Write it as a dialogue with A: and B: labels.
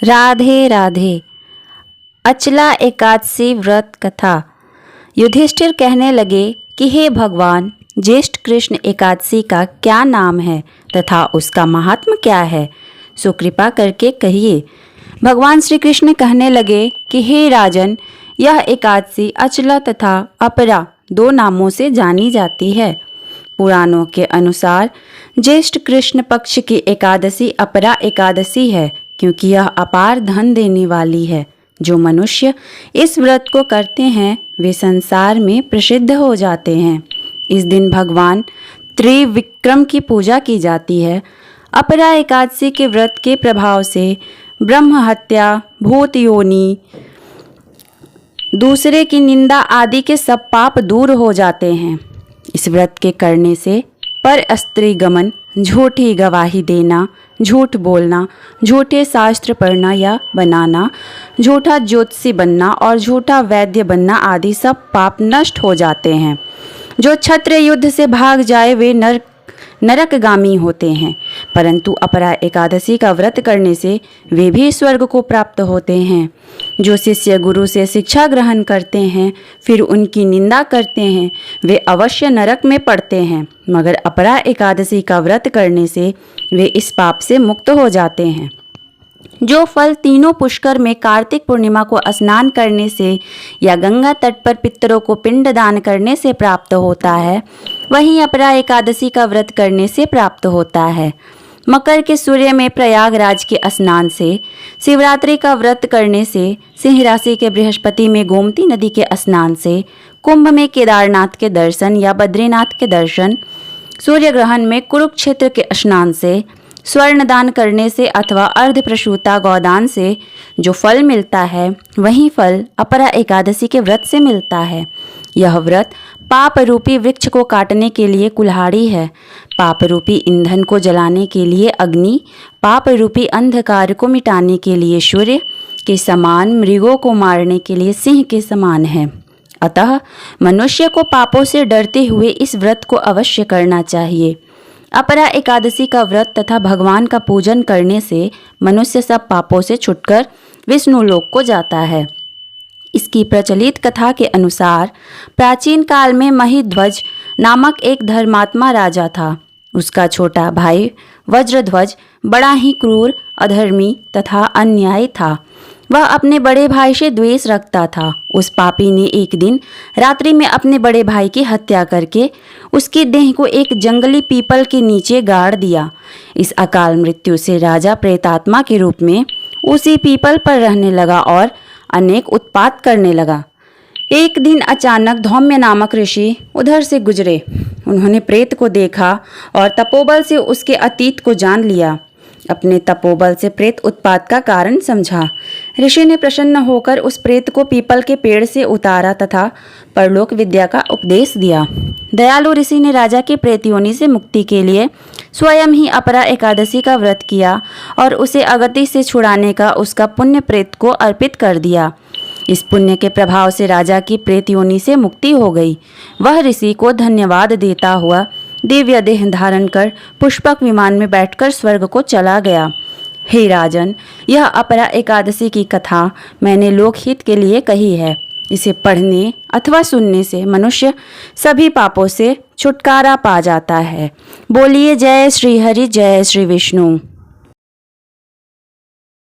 A: राधे राधे। अचला एकादशी व्रत कथा। युधिष्ठिर कहने लगे कि हे भगवान, ज्येष्ठ कृष्ण एकादशी का क्या नाम है तथा उसका महात्म्य क्या है, सो कृपा करके कहिए। भगवान श्री कृष्ण कहने लगे कि हे राजन, यह एकादशी अचला तथा अपरा दो नामों से जानी जाती है। पुराणों के अनुसार ज्येष्ठ कृष्ण पक्ष की एकादशी अपरा एकादशी है, क्योंकि यह अपार धन देने वाली है। जो मनुष्य इस व्रत को करते हैं वे संसार में प्रसिद्ध हो जाते हैं। इस दिन भगवान त्रिविक्रम की पूजा की जाती है। अपरा एकादशी के व्रत के प्रभाव से ब्रह्म हत्या, भूत योनि, दूसरे की निंदा आदि के सब पाप दूर हो जाते हैं। इस व्रत के करने से पर स्त्री गमन, झूठी गवाही देना, झूठ बोलना, झूठे शास्त्र पढ़ना या बनाना, झूठा ज्योतिषी बनना और झूठा वैद्य बनना आदि सब पाप नष्ट हो जाते हैं। जो क्षत्रिय युद्ध से भाग जाए वे नरकगामी होते हैं, परंतु अपरा एकादशी का व्रत करने से वे भी स्वर्ग को प्राप्त होते हैं। जो शिष्य गुरु से शिक्षा ग्रहण करते हैं फिर उनकी निंदा करते हैं वे अवश्य नरक में पड़ते हैं, मगर अपरा एकादशी का व्रत करने से वे इस पाप से मुक्त हो जाते हैं। जो फल तीनों पुष्कर में कार्तिक पूर्णिमा को स्नान करने से या गंगा तट पर पितरों को पिंड दान करने से प्राप्त होता है, वहीं अपरा एकादशी का व्रत करने से प्राप्त होता है। मकर के सूर्य में प्रयागराज के स्नान से, शिवरात्रि का व्रत करने से, सिंह राशि के बृहस्पति में गोमती नदी के स्नान से, कुंभ में केदारनाथ के दर्शन या बद्रीनाथ के दर्शन, सूर्य ग्रहण में कुरुक्षेत्र के स्नान से, स्वर्ण दान करने से अथवा अर्ध प्रसूता गौदान से जो फल मिलता है वही फल अपरा एकादशी के व्रत से मिलता है। यह व्रत पाप रूपी वृक्ष को काटने के लिए कुल्हाड़ी है, पाप रूपी ईंधन को जलाने के लिए अग्नि, पाप रूपी अंधकार को मिटाने के लिए सूर्य के समान, मृगों को मारने के लिए सिंह के समान है। अतः मनुष्य को पापों से डरते हुए इस व्रत को अवश्य करना चाहिए। अपरा एकादशी का व्रत तथा भगवान का पूजन करने से मनुष्य सब पापों से छुटकर विष्णु लोक को जाता है। इसकी प्रचलित कथा के अनुसार प्राचीन काल में महिध्वज नामक एक धर्मात्मा राजा था। उसका छोटा भाई वज्रध्वज बड़ा ही क्रूर, अधर्मी तथा अन्यायी था। वह अपने बड़े भाई से द्वेष रखता था। उस पापी ने एक दिन रात्रि में अपने बड़े भाई की हत्या करके उसकी देह को एक जंगली पीपल के नीचे गाड़ दिया। इस अकाल मृत्यु से राजा प्रेतात्मा के रूप में उसी पीपल पर रहने लगा और अनेक उत्पात करने लगा। एक दिन अचानक धौम्य नामक ऋषि उधर से गुजरे। उन्होंने प्रेत को देखा और तपोबल से उसके अतीत को जान लिया। अपने तपोबल से प्रेत उत्पात का कारण समझा। ऋषि ने प्रसन्न होकर उस प्रेत को पीपल के पेड़ से उतारा तथा परलोक विद्या का उपदेश दिया। दयालु ऋषि ने राजा की प्रेत योनि से मुक्ति के लिए स्वयं ही अपरा एकादशी का व्रत किया और उसे अगति से छुड़ाने का उसका पुण्य प्रेत को अर्पित कर दिया। इस पुण्य के प्रभाव से राजा की प्रेत योनि से मुक्ति हो गई। वह ऋषि को धन्यवाद देता हुआ दिव्य देह धारण कर पुष्पक विमान में बैठकर स्वर्ग को चला गया। हे राजन, यह अपरा एकादशी की कथा मैंने लोकहित के लिए कही है। इसे पढ़ने अथवा सुनने से मनुष्य सभी पापों से छुटकारा पा जाता है। बोलिए जय श्री हरि, जय श्री विष्णु।